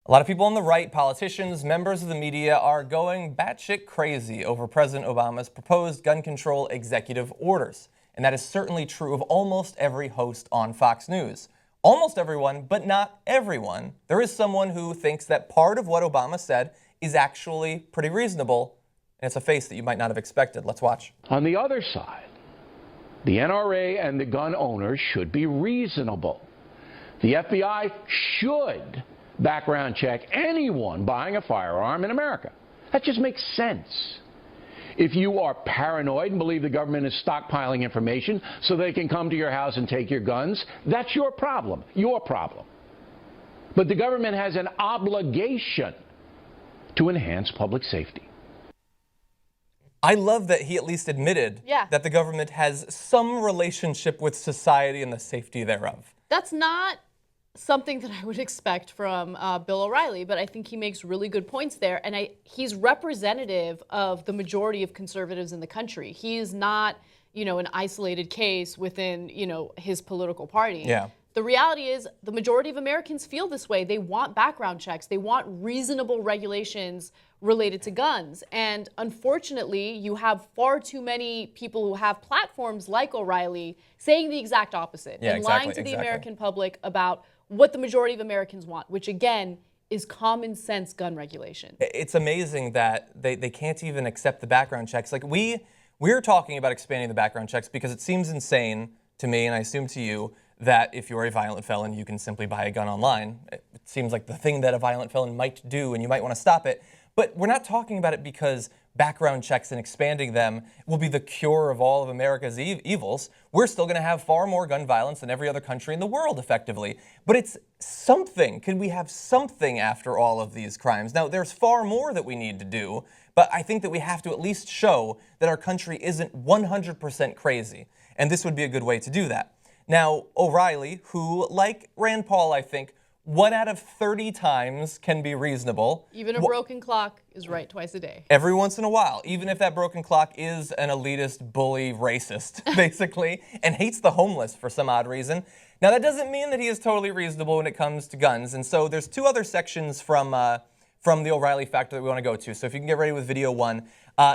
A lot of people on the right, politicians, members of the media, are going batshit crazy over President Obama's proposed gun control executive orders. And that is certainly true of almost every host on Fox News. Almost everyone, but not everyone. There is someone who thinks that part of what Obama said is actually pretty reasonable, and it's a face that you might not have expected. Let's watch. On the other side, the NRA and the gun owners should be reasonable. The FBI should background check anyone buying a firearm in America. That just makes sense. If you are paranoid and believe the government is stockpiling information so they can come to your house and take your guns, that's your problem. But the government has an obligation to enhance public safety. I love that he at least admitted that the government has some relationship with society and the safety thereof. That's not something that I would expect from Bill O'Reilly, but I think he makes really good points there. And he's representative of the majority of conservatives in the country. He is not, an isolated case within, his political party. Yeah. The reality is the majority of Americans feel this way. They want background checks. They want reasonable regulations related to guns. And unfortunately, you have far too many people who have platforms like O'Reilly saying the exact opposite and lying to the American public about what the majority of Americans want, which again is common sense gun regulation. It's amazing that they can't even accept the background checks. Like we're talking about expanding the background checks because it seems insane to me, and I assume to you, that if you're a violent felon, you can simply buy a gun online. It seems like the thing that a violent felon might do, and you might want to stop it. But we're not talking about it because background checks and expanding them will be the cure of all of America's evils. We're still going to have far more gun violence than every other country in the world, effectively. But it's something. Can we have something after all of these crimes? Now, there's far more that we need to do, but I think that we have to at least show that our country isn't 100% crazy. And this would be a good way to do that. Now, O'Reilly, who, like Rand Paul, I think, 1 out of 30 times can be reasonable. Even a broken clock is right twice a day. Every once in a while, even if that broken clock is an elitist, bully, racist, basically, and hates the homeless for some odd reason. Now, that doesn't mean that he is totally reasonable when it comes to guns. And so there's 2 other sections from the O'Reilly factor that we want to go to. So if you can get ready with video 1.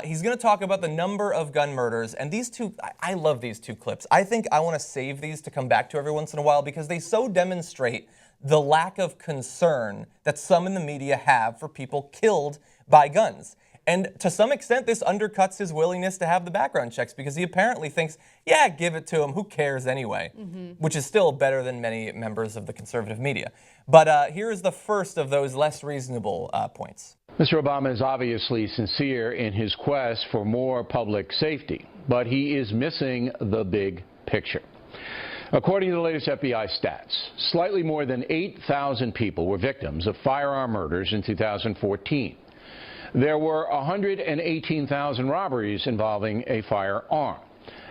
He's going to talk about the number of gun murders, and these 2, I love these 2 clips. I think I want to save these to come back to every once in a while because they so demonstrate the lack of concern that some in the media have for people killed by guns. And to some extent, this undercuts his willingness to have the background checks because he apparently thinks, yeah, give it to him, who cares anyway, which is still better than many members of the conservative media. But here is the first of those less reasonable points. Mr. Obama is obviously sincere in his quest for more public safety, but he is missing the big picture. According to the latest FBI stats, slightly more than 8,000 people were victims of firearm murders in 2014. There were 118,000 robberies involving a firearm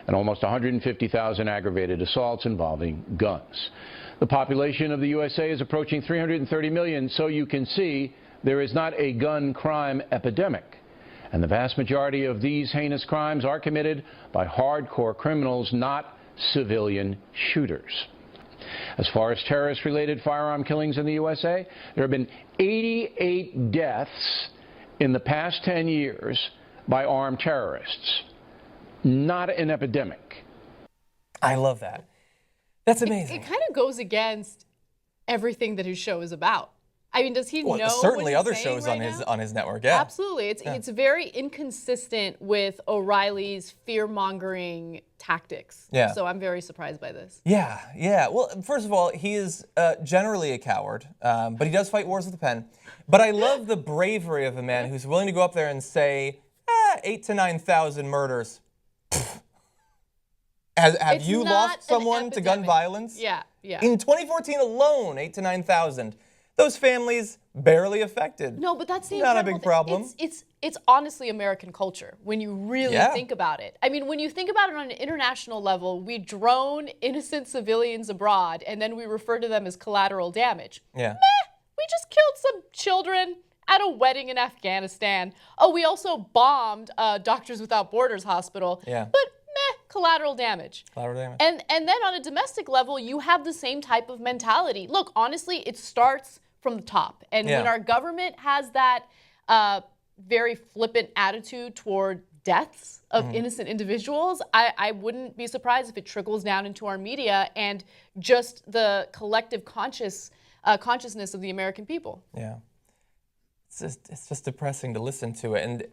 and almost 150,000 aggravated assaults involving guns. The population of the USA is approaching 330 million, so you can see there is not a gun crime epidemic. And the vast majority of these heinous crimes are committed by hardcore criminals, not civilian shooters. As far as terrorist-related firearm killings in the USA, there have been 88 deaths in the past 10 years by armed terrorists. Not an epidemic. I love that. That's amazing. It kind of goes against everything that his show is about. I mean, does he know? Certainly what he's other saying shows right on his network, yeah. Absolutely. It's very inconsistent with O'Reilly's fear-mongering tactics. Yeah. So I'm very surprised by this. Yeah. Well, first of all, he is generally a coward, but he does fight wars with a pen. But I love the bravery of a man who's willing to go up there and say, 8,000 to 9,000 murders. Have you lost someone to gun violence? Yeah. In 2014 alone, 8,000 to 9,000. Those families barely affected. No, but that's the not a big problem. It's honestly American culture when you really think about it. I mean, when you think about it on an international level, we drone innocent civilians abroad and then we refer to them as collateral damage. Yeah. We just killed some children at a wedding in Afghanistan. Oh, we also bombed Doctors Without Borders hospital. Yeah. But collateral damage. Collateral damage. And then on a domestic level, you have the same type of mentality. Look, honestly, it starts from the top. And Yeah. when our government has that very flippant attitude toward deaths of innocent individuals, I wouldn't be surprised if it trickles down into our media and just the collective consciousness of the American people. Yeah. It's just depressing to listen to it. And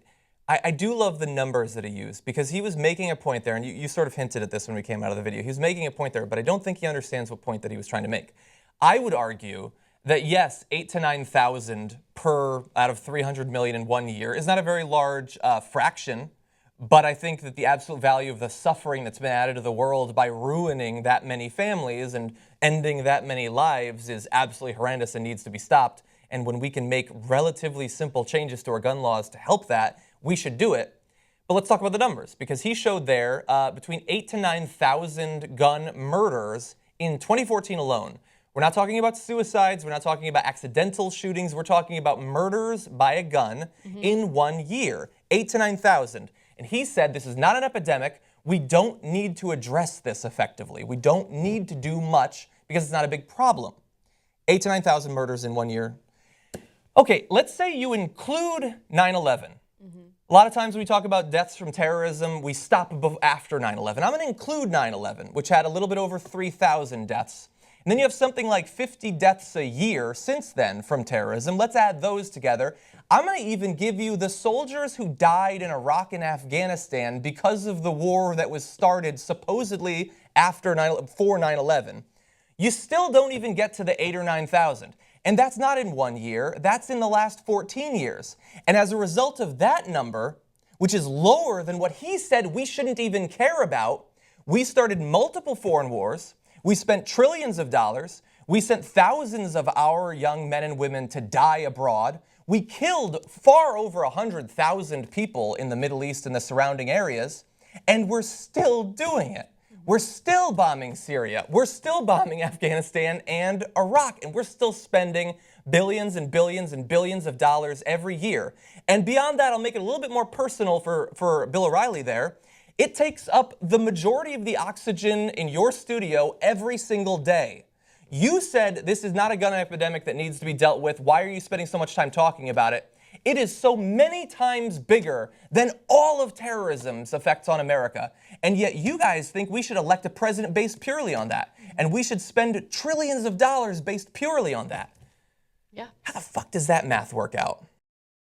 I do love the numbers that he used, because he was making a point there, and you sort of hinted at this when we came out of the video. He was making a point there, but I don't think he understands what point that he was trying to make. I would argue that yes, 8,000 to 9,000 per out of 300 million in 1 year is not a very large fraction, but I think that the absolute value of the suffering that's been added to the world by ruining that many families and ending that many lives is absolutely horrendous and needs to be stopped. And when we can make relatively simple changes to our gun laws to help that, we should do it. But let's talk about the numbers, because he showed there between 8,000 to 9,000 gun murders in 2014 alone. We're not talking about suicides. We're not talking about accidental shootings. We're talking about murders by a gun in 1 year, 8,000 to 9,000. And he said this is not an epidemic. We don't need to address this effectively. We don't need to do much because it's not a big problem. 8,000 to 9,000 murders in 1 year. Okay, let's say you include 9/11. A lot of times when we talk about deaths from terrorism, we stop after 9/11. I'm going to include 9/11, which had a little bit over 3,000 deaths. And then you have something like 50 deaths a year since then from terrorism. Let's add those together. I'm going to even give you the soldiers who died in Iraq and Afghanistan because of the war that was started supposedly for 9/11. You still don't even get to the 8,000 or 9,000. And that's not in 1 year, that's in the last 14 years. And as a result of that number, which is lower than what he said we shouldn't even care about, we started multiple foreign wars, we spent trillions of dollars, we sent thousands of our young men and women to die abroad, we killed far over 100,000 people in the Middle East and the surrounding areas, and we're still doing it. We're still bombing Syria. We're still bombing Afghanistan and Iraq. And we're still spending billions and billions and billions of dollars every year. And beyond that, I'll make it a little bit more personal for Bill O'Reilly there. It takes up the majority of the oxygen in your studio every single day. You said this is not a gun epidemic that needs to be dealt with. Why are you spending so much time talking about it? It is so many times bigger than all of terrorism's effects on America. And yet you guys think we should elect a president based purely on that. And we should spend trillions of dollars based purely on that. Yeah. How the fuck does that math work out?